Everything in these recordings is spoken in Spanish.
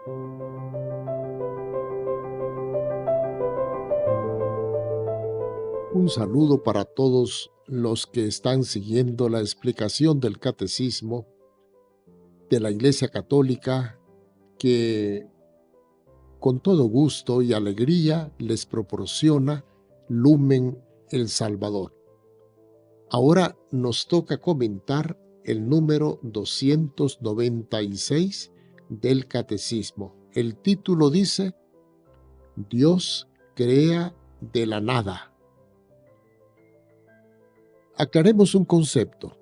Un saludo para todos los que están siguiendo la explicación del Catecismo de la Iglesia Católica, que con todo gusto y alegría les proporciona Lumen El Salvador. Ahora nos toca comentar el número 296 del Catecismo. El título dice: Dios crea de la nada. Aclaremos un concepto.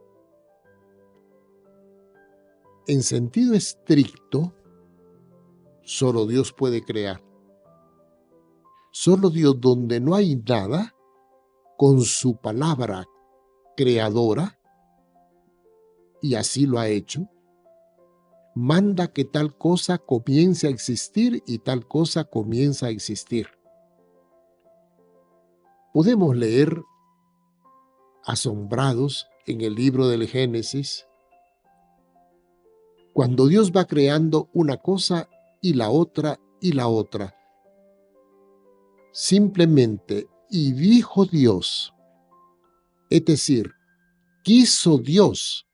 En sentido estricto, solo Dios puede crear. Solo Dios, donde no hay nada, con su palabra creadora, y así lo ha hecho, manda que tal cosa comience a existir y tal cosa comienza a existir. Podemos leer asombrados en el libro del Génesis, cuando Dios va creando una cosa y la otra y la otra. Simplemente, y dijo Dios, es decir, quiso Dios,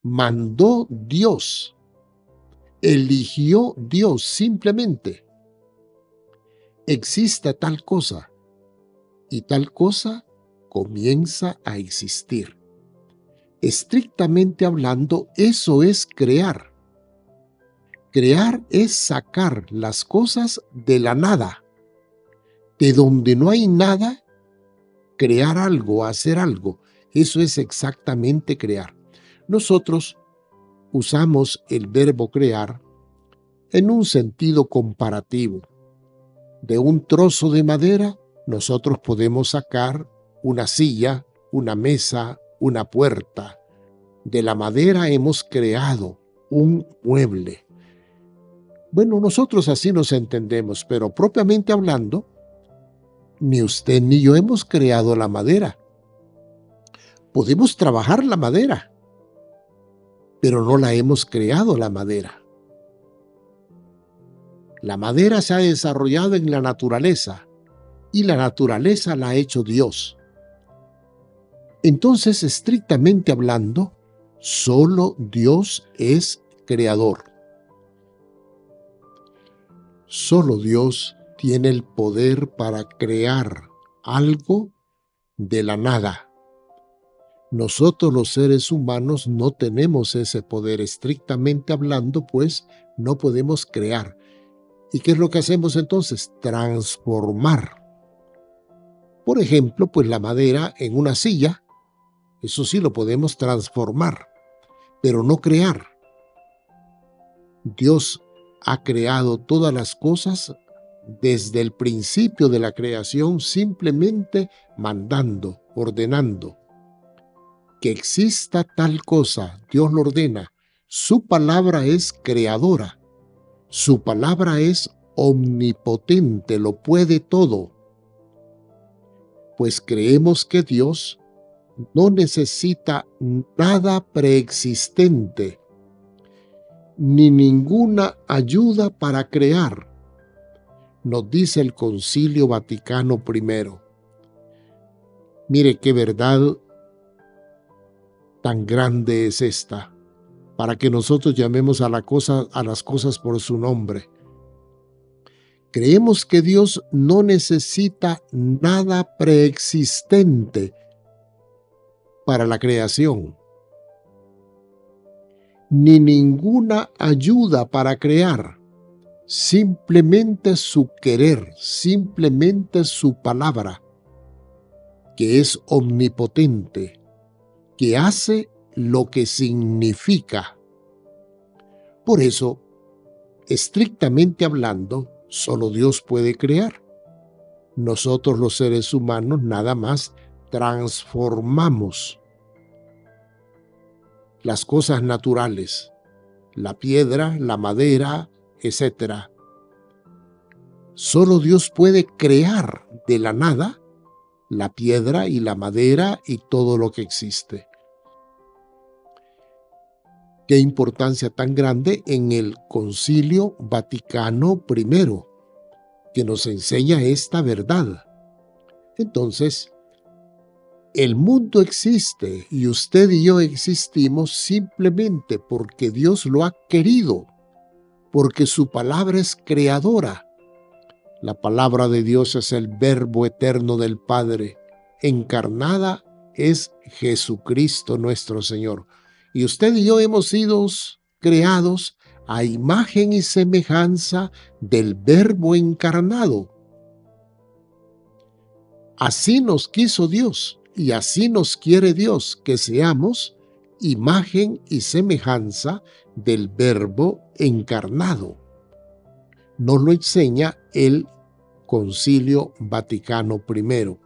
mandó Dios, eligió Dios, simplemente. Exista tal cosa, y tal cosa comienza a existir. Estrictamente hablando, eso es crear. Crear es sacar las cosas de la nada. De donde no hay nada, crear algo, hacer algo. Eso es exactamente crear. Nosotros usamos el verbo crear en un sentido comparativo. De un trozo de madera, nosotros podemos sacar una silla, una mesa, una puerta. De la madera hemos creado un mueble. Bueno, nosotros así nos entendemos, pero propiamente hablando, ni usted ni yo hemos creado la madera. Podemos trabajar la madera, pero no la hemos creado la madera. La madera se ha desarrollado en la naturaleza y la naturaleza la ha hecho Dios. Entonces, estrictamente hablando, solo Dios es creador. Solo Dios tiene el poder para crear algo de la nada. Nosotros los seres humanos no tenemos ese poder. Estrictamente hablando, pues, no podemos crear. ¿Y qué es lo que hacemos entonces? Transformar. Por ejemplo, pues la madera en una silla, eso sí lo podemos transformar, pero no crear. Dios ha creado todas las cosas desde el principio de la creación, simplemente mandando, ordenando. Que exista tal cosa, Dios lo ordena. Su palabra es creadora. Su palabra es omnipotente, lo puede todo. Pues creemos que Dios no necesita nada preexistente, ni ninguna ayuda para crear. Nos dice el Concilio Vaticano I. Mire qué verdad tan grande es esta, para que nosotros llamemos a las cosas por su nombre. Creemos que Dios no necesita nada preexistente para la creación, ni ninguna ayuda para crear. Simplemente su querer, simplemente su palabra, que es omnipotente, que hace lo que significa. Por eso, estrictamente hablando, solo Dios puede crear. Nosotros los seres humanos nada más transformamos las cosas naturales, la piedra, la madera, etc. Solo Dios puede crear de la nada la piedra y la madera y todo lo que existe. Qué importancia tan grande en el Concilio Vaticano I, que nos enseña esta verdad. Entonces, el mundo existe y usted y yo existimos simplemente porque Dios lo ha querido, porque su palabra es creadora. La palabra de Dios es el Verbo eterno del Padre. Encarnada es Jesucristo nuestro Señor. Y usted y yo hemos sido creados a imagen y semejanza del Verbo encarnado. Así nos quiso Dios y así nos quiere Dios, que seamos imagen y semejanza del Verbo encarnado. Nos lo enseña el Concilio Vaticano I.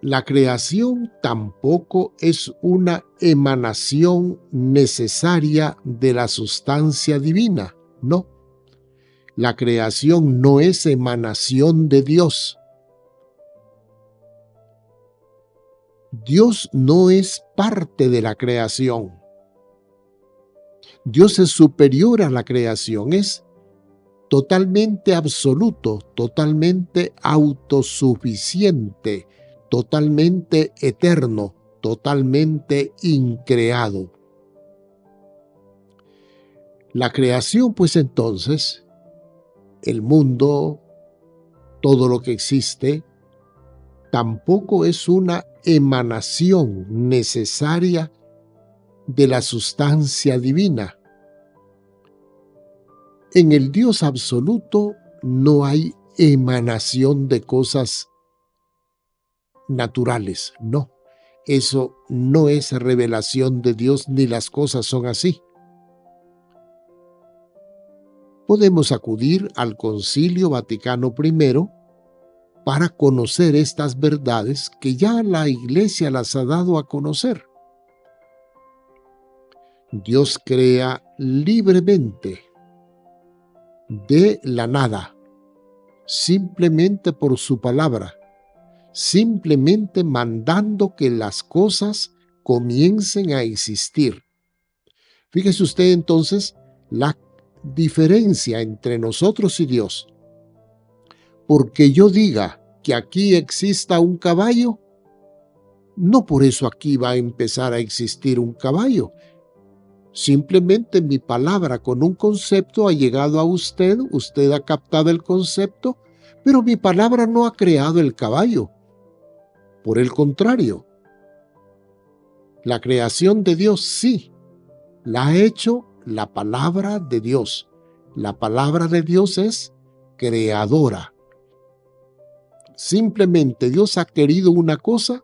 La creación tampoco es una emanación necesaria de la sustancia divina, no. La creación no es emanación de Dios. Dios no es parte de la creación. Dios es superior a la creación, es totalmente absoluto, totalmente autosuficiente, totalmente eterno, totalmente increado. La creación, pues entonces, el mundo, todo lo que existe, tampoco es una emanación necesaria de la sustancia divina. En el Dios absoluto no hay emanación de cosas naturales, no. Eso no es revelación de Dios, ni las cosas son así. Podemos acudir al Concilio Vaticano I para conocer estas verdades que ya la Iglesia las ha dado a conocer. Dios crea libremente de la nada, simplemente por su palabra, simplemente mandando que las cosas comiencen a existir. Fíjese usted entonces la diferencia entre nosotros y Dios. Porque yo diga que aquí exista un caballo, no por eso aquí va a empezar a existir un caballo. Simplemente mi palabra con un concepto ha llegado a usted, usted ha captado el concepto, pero mi palabra no ha creado el caballo. Por el contrario, la creación de Dios sí, la ha hecho la palabra de Dios. La palabra de Dios es creadora. Simplemente Dios ha querido una cosa,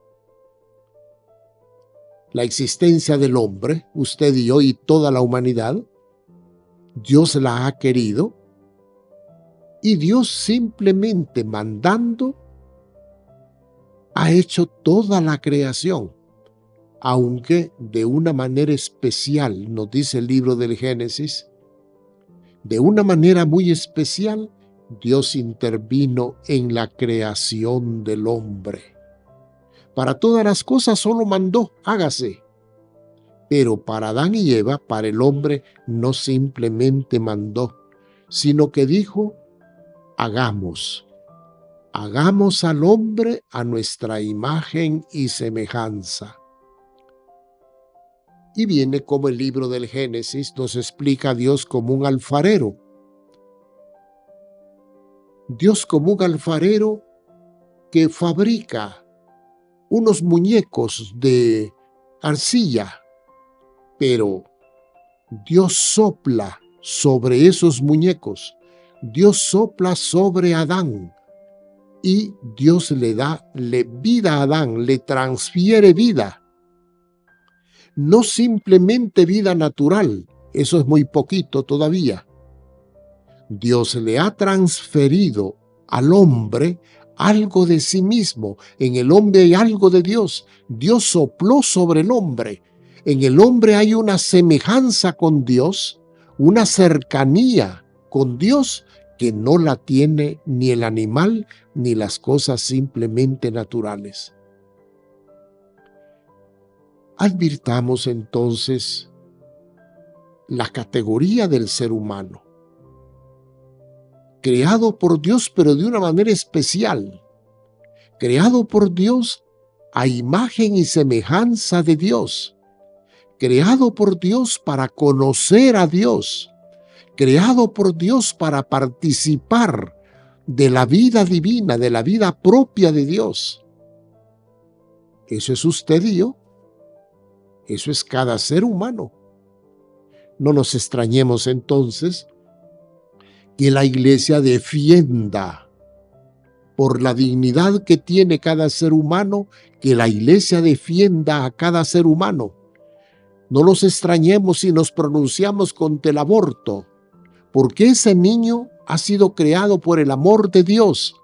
la existencia del hombre, usted y yo y toda la humanidad. Dios la ha querido y Dios simplemente mandando ha hecho toda la creación, aunque de una manera especial, nos dice el libro del Génesis, de una manera muy especial, Dios intervino en la creación del hombre. Para todas las cosas solo mandó, hágase. Pero para Adán y Eva, para el hombre, no simplemente mandó, sino que dijo, hagamos al hombre a nuestra imagen y semejanza. Y viene como el libro del Génesis nos explica a Dios como un alfarero. Dios como un alfarero que fabrica unos muñecos de arcilla, pero Dios sopla sobre esos muñecos, Dios sopla sobre Adán y Dios le da vida a Adán, le transfiere vida. No simplemente vida natural, eso es muy poquito todavía. Dios le ha transferido al hombre algo de sí mismo. En el hombre hay algo de Dios. Dios sopló sobre el hombre. En el hombre hay una semejanza con Dios, una cercanía con Dios que no la tiene ni el animal ni las cosas simplemente naturales. Advirtamos entonces la categoría del ser humano, creado por Dios, pero de una manera especial, creado por Dios a imagen y semejanza de Dios, creado por Dios para conocer a Dios, creado por Dios para participar de la vida divina, de la vida propia de Dios. Eso es usted y yo. Eso es cada ser humano. No nos extrañemos entonces que la Iglesia defienda por la dignidad que tiene cada ser humano, que la Iglesia defienda a cada ser humano. No nos extrañemos si nos pronunciamos contra el aborto, porque ese niño ha sido creado por el amor de Dios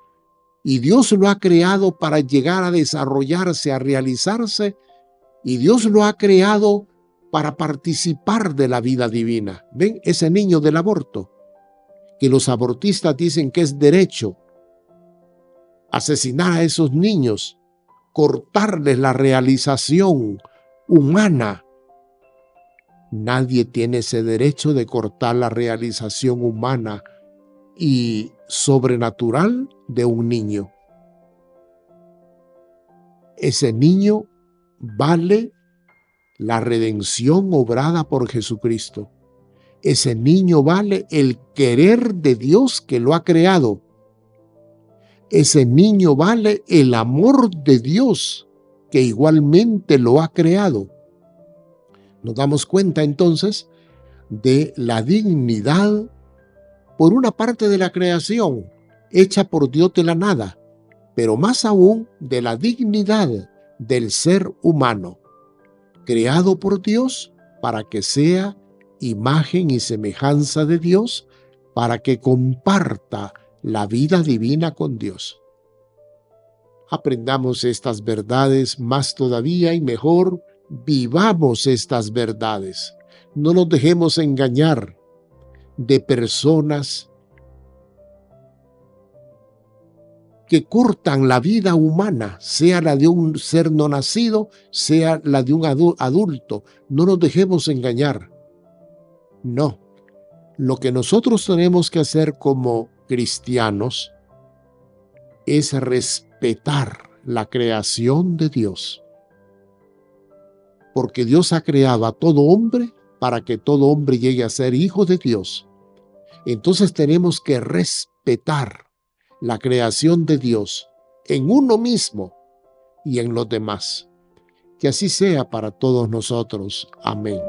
y Dios lo ha creado para llegar a desarrollarse, a realizarse, y Dios lo ha creado para participar de la vida divina. ¿Ven? Ese niño del aborto, que los abortistas dicen que es derecho asesinar a esos niños, cortarles la realización humana. Nadie tiene ese derecho de cortar la realización humana y sobrenatural de un niño. Ese niño vale la redención obrada por Jesucristo. Ese niño vale el querer de Dios que lo ha creado. Ese niño vale el amor de Dios que igualmente lo ha creado. Nos damos cuenta entonces de la dignidad, por una parte, de la creación hecha por Dios de la nada, pero más aún de la dignidad del ser humano, creado por Dios para que sea imagen y semejanza de Dios, para que comparta la vida divina con Dios. Aprendamos estas verdades más todavía y mejor vivamos estas verdades. No nos dejemos engañar de personas que cortan la vida humana, sea la de un ser no nacido, sea la de un adulto. No nos dejemos engañar. No. Lo que nosotros tenemos que hacer como cristianos es respetar la creación de Dios. Porque Dios ha creado a todo hombre para que todo hombre llegue a ser hijo de Dios. Entonces tenemos que respetar la creación de Dios en uno mismo y en los demás. Que así sea para todos nosotros. Amén.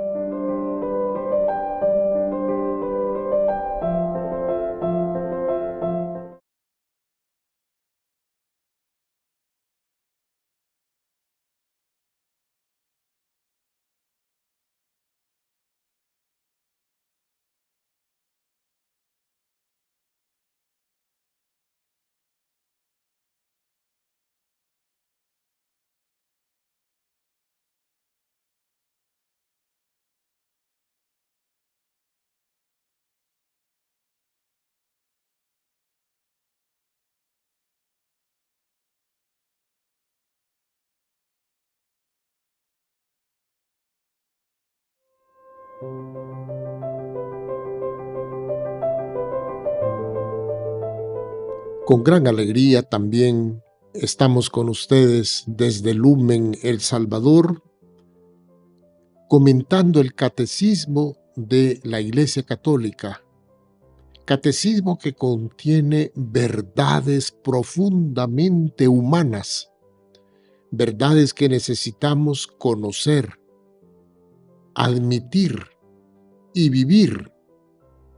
Con gran alegría también estamos con ustedes desde Lumen, El Salvador, comentando el catecismo de la Iglesia Católica. Catecismo que contiene verdades profundamente humanas, verdades que necesitamos conocer, admitir y vivir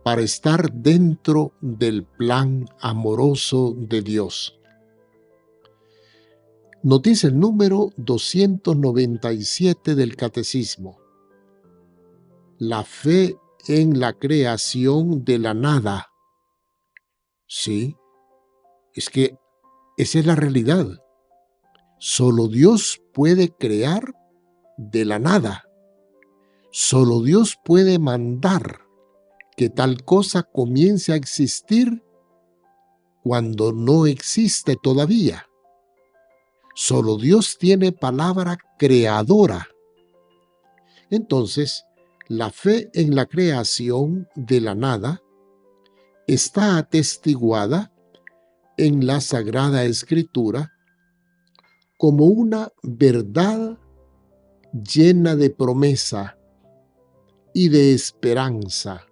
para estar dentro del plan amoroso de Dios. Nos dice el número 297 del Catecismo: la fe en la creación de la nada. Sí, es que esa es la realidad. Solo Dios puede crear de la nada. Solo Dios puede mandar que tal cosa comience a existir cuando no existe todavía. Solo Dios tiene palabra creadora Entonces, la fe en la creación de la nada está atestiguada en la Sagrada Escritura como una verdad llena de promesa y de esperanza.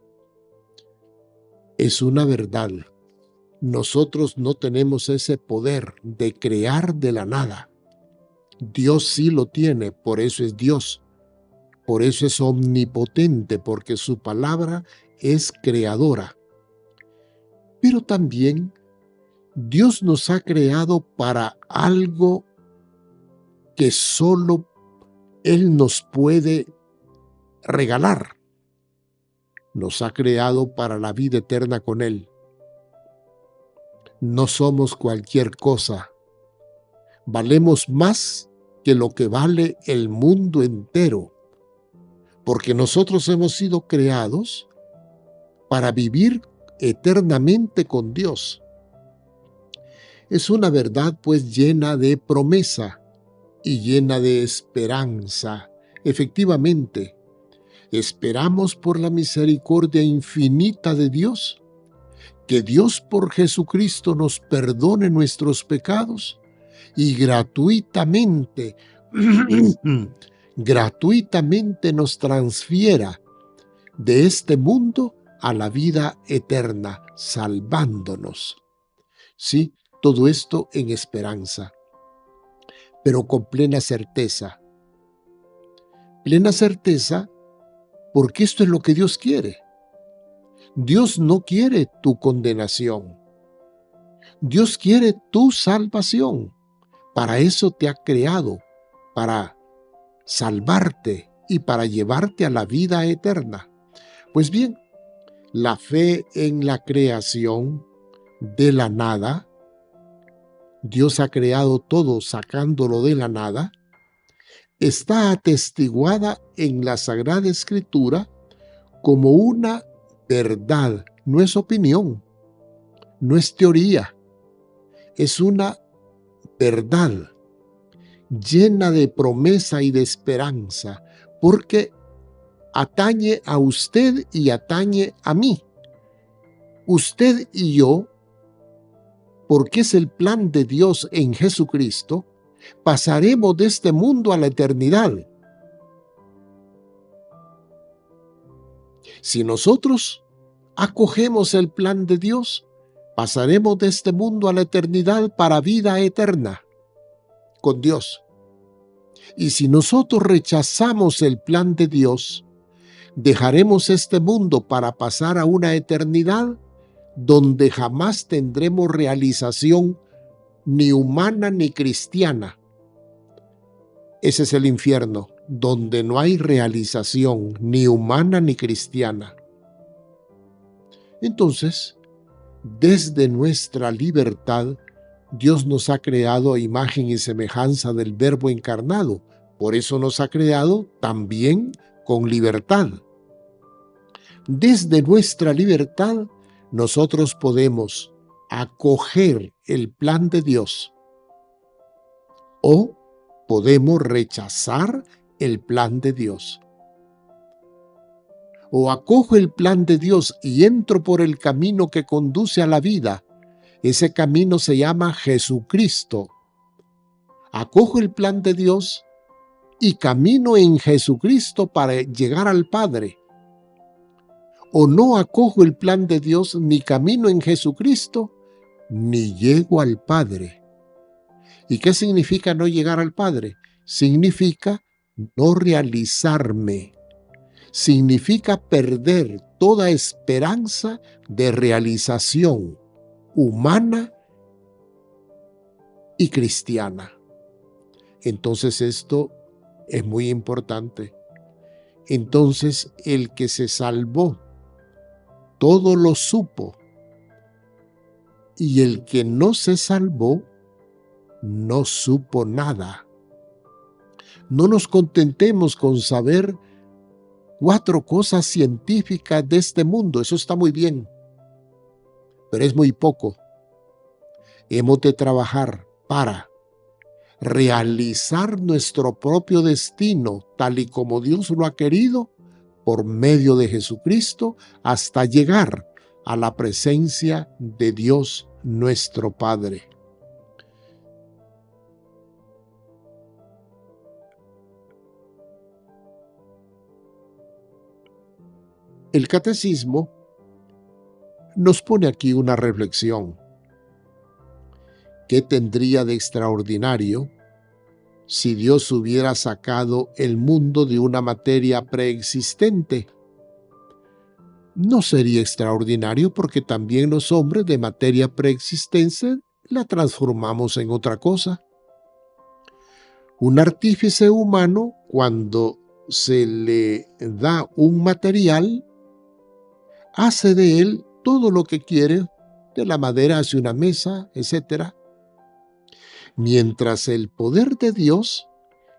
Es una verdad. Nosotros no tenemos ese poder de crear de la nada. Dios sí lo tiene, por eso es Dios. Por eso es omnipotente, porque su palabra es creadora. Pero también Dios nos ha creado para algo que solo Él nos puede regalar. Nos ha creado para la vida eterna con Él. No somos cualquier cosa. Valemos más que lo que vale el mundo entero, porque nosotros hemos sido creados para vivir eternamente con Dios. Es una verdad pues llena de promesa y llena de esperanza. Efectivamente, esperamos por la misericordia infinita de Dios, que Dios por Jesucristo nos perdone nuestros pecados y gratuitamente, gratuitamente nos transfiera de este mundo a la vida eterna, salvándonos. Sí, todo esto en esperanza, pero con plena certeza. Plena certeza porque esto es lo que Dios quiere. Dios no quiere tu condenación. Dios quiere tu salvación. Para eso te ha creado, para salvarte y para llevarte a la vida eterna. Pues bien, la fe en la creación de la nada, Dios ha creado todo sacándolo de la nada, está atestiguada en la Sagrada Escritura como una verdad. No es opinión, no es teoría, es una verdad llena de promesa y de esperanza, porque atañe a usted y atañe a mí. Usted y yo, porque es el plan de Dios en Jesucristo, pasaremos de este mundo a la eternidad. Si nosotros acogemos el plan de Dios, pasaremos de este mundo a la eternidad para vida eterna con Dios. Y si nosotros rechazamos el plan de Dios, dejaremos este mundo para pasar a una eternidad donde jamás tendremos realización ni humana ni cristiana. Ese es el infierno, donde no hay realización ni humana ni cristiana. Entonces, desde nuestra libertad, Dios nos ha creado a imagen y semejanza del Verbo encarnado. Por eso nos ha creado también con libertad. Desde nuestra libertad, nosotros podemos acoger el plan de Dios o podemos rechazar el plan de Dios. O acojo el plan de Dios y entro por el camino que conduce a la vida. Ese camino se llama Jesucristo. Acojo el plan de Dios y camino en Jesucristo para llegar al Padre. O no acojo el plan de Dios, ni camino en Jesucristo, ni llego al Padre. ¿Y qué significa no llegar al Padre? Significa no realizarme. Significa perder toda esperanza de realización humana y cristiana. Entonces esto es muy importante. Entonces el que se salvó todo lo supo, y el que no se salvó no supo nada. No nos contentemos con saber 4 cosas científicas de este mundo. Eso está muy bien, pero es muy poco. Hemos de trabajar para realizar nuestro propio destino tal y como Dios lo ha querido por medio de Jesucristo hasta llegar a la presencia de Dios nuestro Padre. El catecismo nos pone aquí una reflexión. ¿Qué tendría de extraordinario si Dios hubiera sacado el mundo de una materia preexistente? No sería extraordinario porque también los hombres de materia preexistente la transformamos en otra cosa. Un artífice humano, cuando se le da un material, hace de él todo lo que quiere, de la madera hace una mesa, etc. Mientras el poder de Dios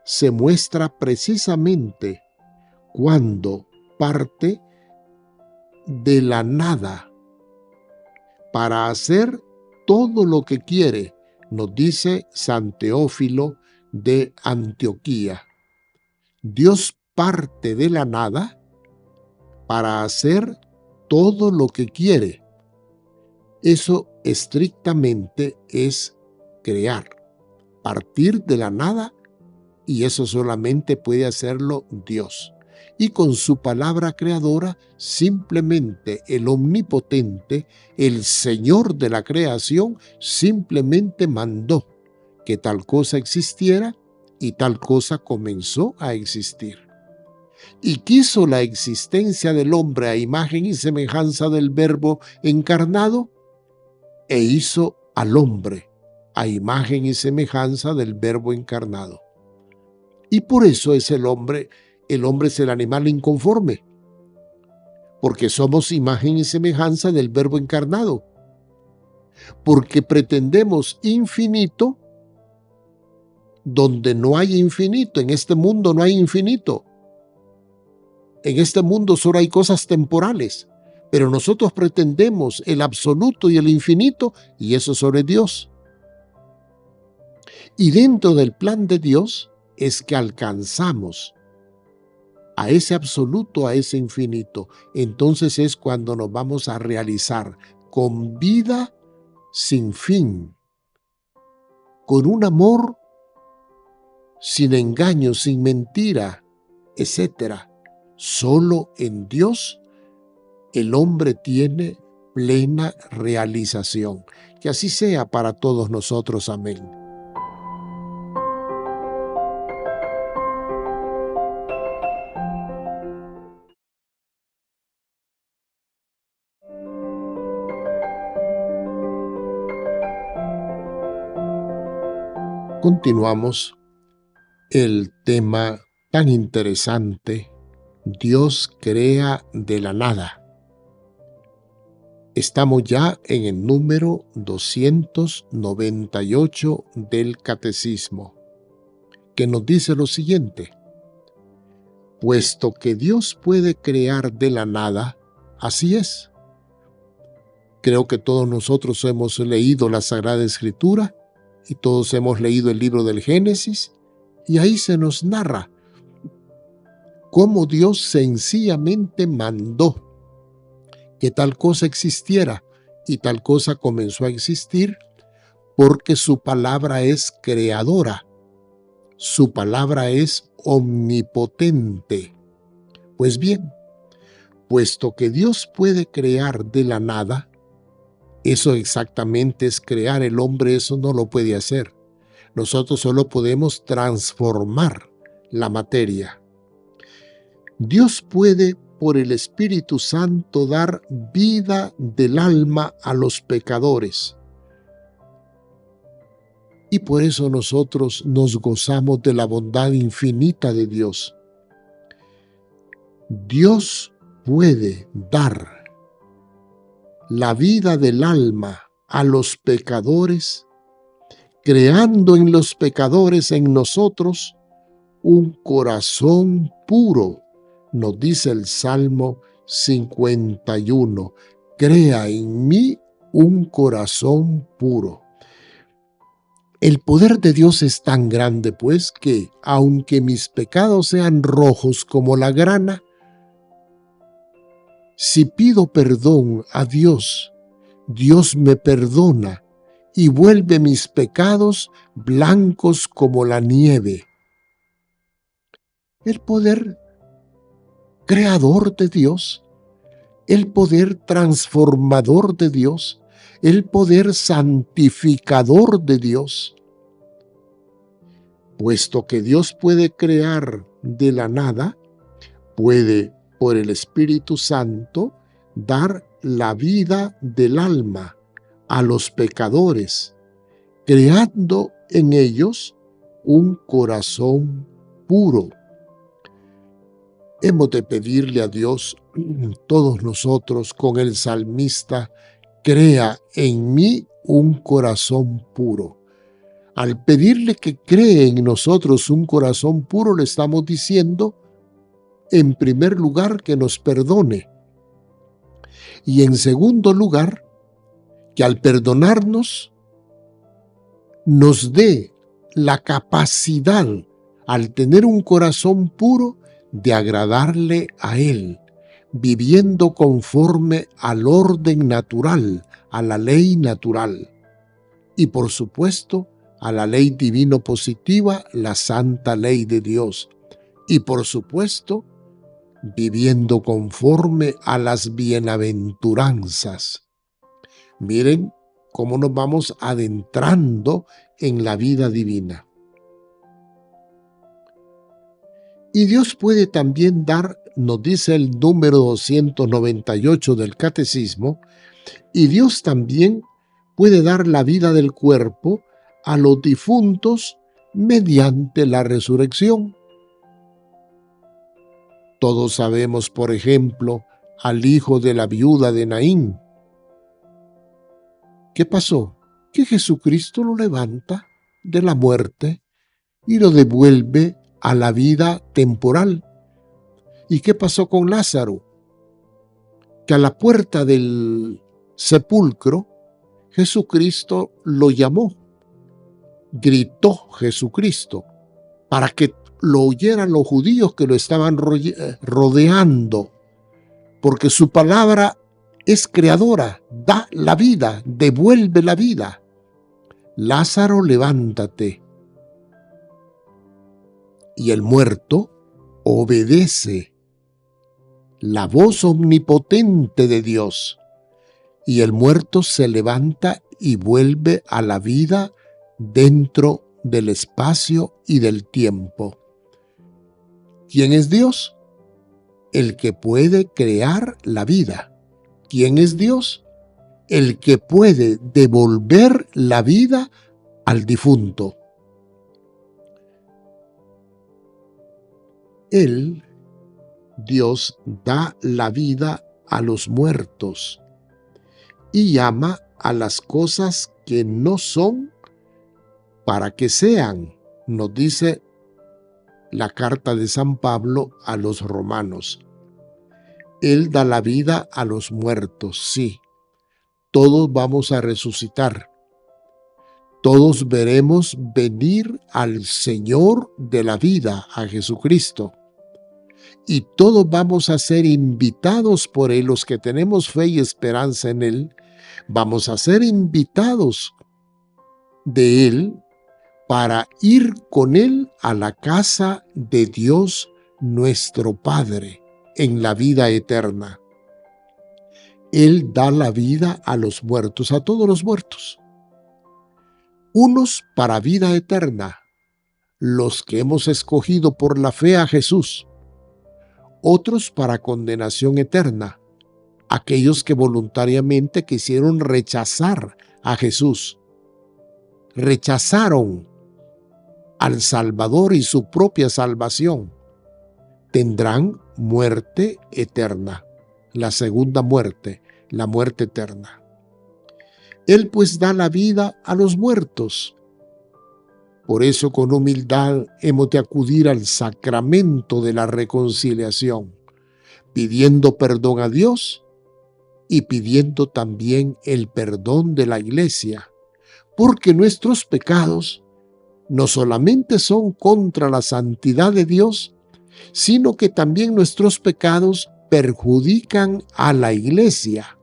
se muestra precisamente cuando parte de la nada para hacer todo lo que quiere, nos dice San Teófilo de Antioquía. Dios parte de la nada para hacer todo lo que quiere. Eso estrictamente es crear, partir de la nada, y eso solamente puede hacerlo Dios. Y con su palabra creadora, simplemente el omnipotente, el Señor de la creación, simplemente mandó que tal cosa existiera y tal cosa comenzó a existir. Y quiso la existencia del hombre a imagen y semejanza del Verbo encarnado, e hizo al hombre a imagen y semejanza del Verbo encarnado. Y por eso es el hombre es el animal inconforme, porque somos imagen y semejanza del Verbo encarnado, porque pretendemos infinito donde no hay infinito. En este mundo no hay infinito. En este mundo solo hay cosas temporales, pero nosotros pretendemos el absoluto y el infinito, y eso sobre Dios. Y dentro del plan de Dios es que alcanzamos a ese absoluto, a ese infinito. Entonces es cuando nos vamos a realizar con vida sin fin, con un amor sin engaño, sin mentira, etc. Solo en Dios el hombre tiene plena realización. Que así sea para todos nosotros. Amén. Continuamos el tema tan interesante: Dios crea de la nada. Estamos ya en el número 298 del Catecismo, que nos dice lo siguiente: puesto que Dios puede crear de la nada, así es. Creo que todos nosotros hemos leído la Sagrada Escritura y todos hemos leído el libro del Génesis, y ahí se nos narra cómo Dios sencillamente mandó que tal cosa existiera y tal cosa comenzó a existir, porque su palabra es creadora, su palabra es omnipotente. Pues bien, puesto que Dios puede crear de la nada, eso exactamente es crear. El hombre eso no lo puede hacer. Nosotros solo podemos transformar la materia. Dios puede, por el Espíritu Santo, dar vida del alma a los pecadores. Y por eso nosotros nos gozamos de la bondad infinita de Dios. Dios puede dar la vida del alma a los pecadores, creando en los pecadores, en nosotros, un corazón puro. Nos dice el Salmo 51, crea en mí un corazón puro. El poder de Dios es tan grande, pues, que aunque mis pecados sean rojos como la grana, si pido perdón a Dios, Dios me perdona y vuelve mis pecados blancos como la nieve. El poder creador de Dios, el poder transformador de Dios, el poder santificador de Dios. Puesto que Dios puede crear de la nada, puede, por el Espíritu Santo, dar la vida del alma a los pecadores, creando en ellos un corazón puro. Hemos de pedirle a Dios, todos nosotros, con el salmista, crea en mí un corazón puro. Al pedirle que cree en nosotros un corazón puro, le estamos diciendo, en primer lugar, que nos perdone. Y en segundo lugar, que al perdonarnos, nos dé la capacidad, al tener un corazón puro, de agradarle a Él, viviendo conforme al orden natural, a la ley natural. Y por supuesto, a la ley divino positiva, la santa ley de Dios. Y por supuesto, viviendo conforme a las bienaventuranzas. Miren cómo nos vamos adentrando en la vida divina. Y Dios puede también dar, nos dice el número 298 del Catecismo, y Dios también puede dar la vida del cuerpo a los difuntos mediante la resurrección. Todos sabemos, por ejemplo, al hijo de la viuda de Naín. ¿Qué pasó? Que Jesucristo lo levanta de la muerte y lo devuelve a la vida temporal. ¿Y qué pasó con Lázaro? Que a la puerta del sepulcro, Jesucristo lo llamó. Gritó Jesucristo para que lo oyeran los judíos que lo estaban rodeando, porque su palabra es creadora, da la vida, devuelve la vida. Lázaro, levántate. Y el muerto obedece la voz omnipotente de Dios, y el muerto se levanta y vuelve a la vida dentro del espacio y del tiempo. ¿Quién es Dios? El que puede crear la vida. ¿Quién es Dios? El que puede devolver la vida al difunto. Él, Dios, da la vida a los muertos y llama a las cosas que no son para que sean, nos dice la carta de San Pablo a los romanos. Él da la vida a los muertos, sí. Todos vamos a resucitar. Todos veremos venir al Señor de la vida, a Jesucristo. Y todos vamos a ser invitados por Él, los que tenemos fe y esperanza en Él, vamos a ser invitados de Él para ir con Él a la casa de Dios nuestro Padre en la vida eterna. Él da la vida a los muertos, a todos los muertos. Unos para vida eterna, los que hemos escogido por la fe a Jesús. Otros para condenación eterna, aquellos que voluntariamente quisieron rechazar a Jesús. Rechazaron al Salvador y su propia salvación. Tendrán muerte eterna, la segunda muerte, la muerte eterna. Él pues da la vida a los muertos. Por eso con humildad hemos de acudir al sacramento de la reconciliación, pidiendo perdón a Dios y pidiendo también el perdón de la Iglesia, porque nuestros pecados no solamente son contra la santidad de Dios, sino que también nuestros pecados perjudican a la iglesia.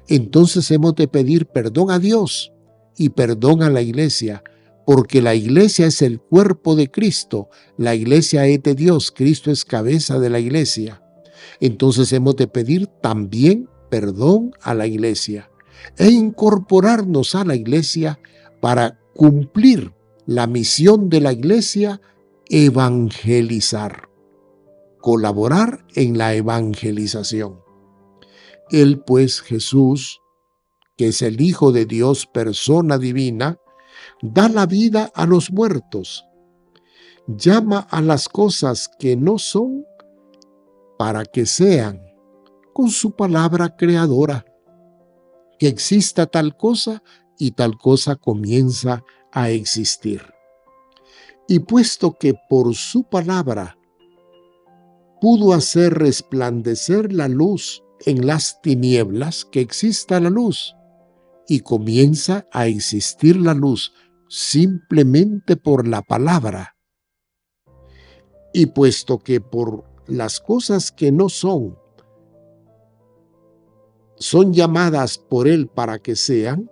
Entonces hemos de pedir perdón a Dios y perdón a la iglesia, porque la iglesia es el cuerpo de Cristo, la iglesia es de Dios, Cristo es cabeza de la iglesia. Entonces hemos de pedir también perdón a la iglesia e incorporarnos a la iglesia para cumplir la misión de la iglesia: evangelizar, colaborar en la evangelización. Él, pues, Jesús, que es el Hijo de Dios, persona divina, da la vida a los muertos, llama a las cosas que no son para que sean, con su palabra creadora, que exista tal cosa y tal cosa comienza a existir. Y puesto que por su palabra pudo hacer resplandecer la luz en las tinieblas, que exista la luz, y comienza a existir la luz simplemente por la palabra. Y puesto que por las cosas que no son llamadas por Él para que sean,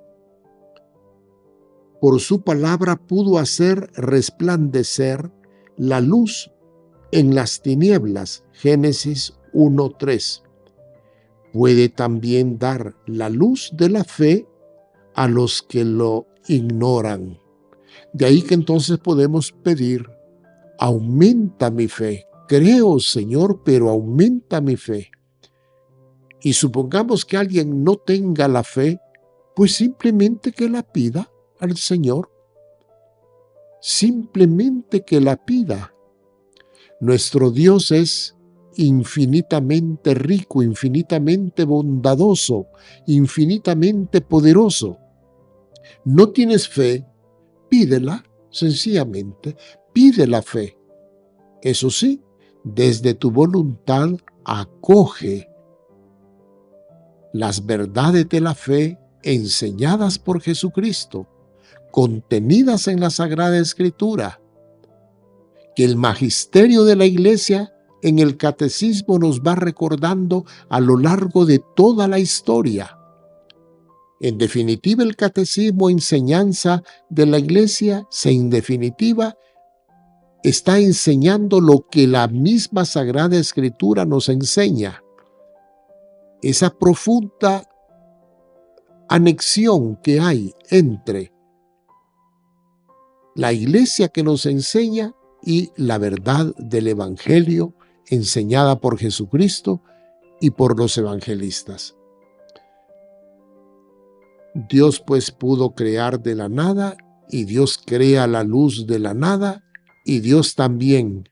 por su palabra pudo hacer resplandecer la luz en las tinieblas. Génesis 1:3. Puede también dar la luz de la fe a los que lo ignoran. De ahí que entonces podemos pedir: aumenta mi fe. Creo, Señor, pero aumenta mi fe. Y supongamos que alguien no tenga la fe, pues simplemente que la pida al Señor. Simplemente que la pida. Nuestro Dios es infinitamente rico, infinitamente bondadoso, infinitamente poderoso. ¿No tienes fe? Pídela, sencillamente, pide la fe. Eso sí, desde tu voluntad acoge las verdades de la fe enseñadas por Jesucristo, contenidas en la Sagrada Escritura, que el magisterio de la Iglesia en el Catecismo nos va recordando a lo largo de toda la historia. En definitiva, el Catecismo, enseñanza de la Iglesia, en definitiva, está enseñando lo que la misma Sagrada Escritura nos enseña. Esa profunda anexión que hay entre la Iglesia que nos enseña y la verdad del Evangelio enseñada por Jesucristo y por los evangelistas. Dios pues pudo crear de la nada, y Dios crea la luz de la nada, y Dios también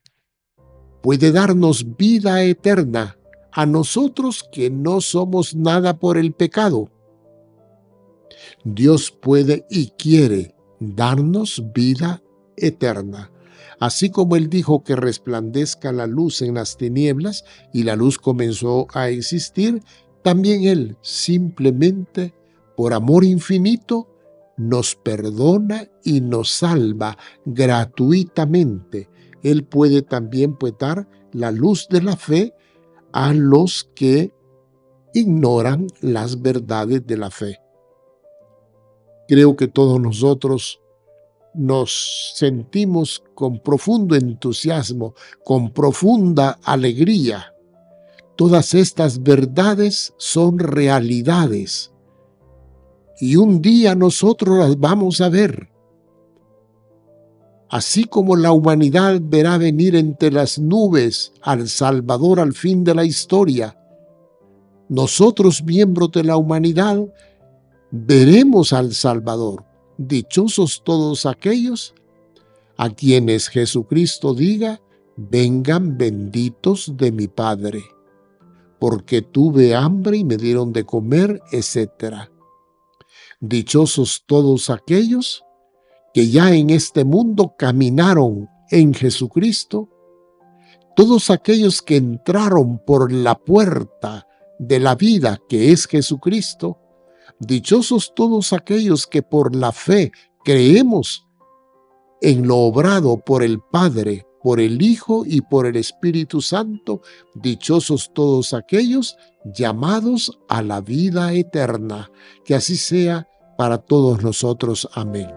puede darnos vida eterna a nosotros que no somos nada por el pecado. Dios puede y quiere darnos vida eterna. Así como Él dijo que resplandezca la luz en las tinieblas y la luz comenzó a existir, también Él simplemente, por amor infinito, nos perdona y nos salva gratuitamente. Él puede también dar la luz de la fe a los que ignoran las verdades de la fe. Creo que todos nosotros nos sentimos con profundo entusiasmo, con profunda alegría. Todas estas verdades son realidades y un día nosotros las vamos a ver. Así como la humanidad verá venir entre las nubes al Salvador al fin de la historia, nosotros, miembros de la humanidad, veremos al Salvador. Dichosos todos aquellos a quienes Jesucristo diga: vengan benditos de mi Padre, porque tuve hambre y me dieron de comer, etc. Dichosos todos aquellos que ya en este mundo caminaron en Jesucristo, todos aquellos que entraron por la puerta de la vida que es Jesucristo. Dichosos todos aquellos que por la fe creemos en lo obrado por el Padre, por el Hijo y por el Espíritu Santo, dichosos todos aquellos llamados a la vida eterna. Que así sea para todos nosotros. Amén.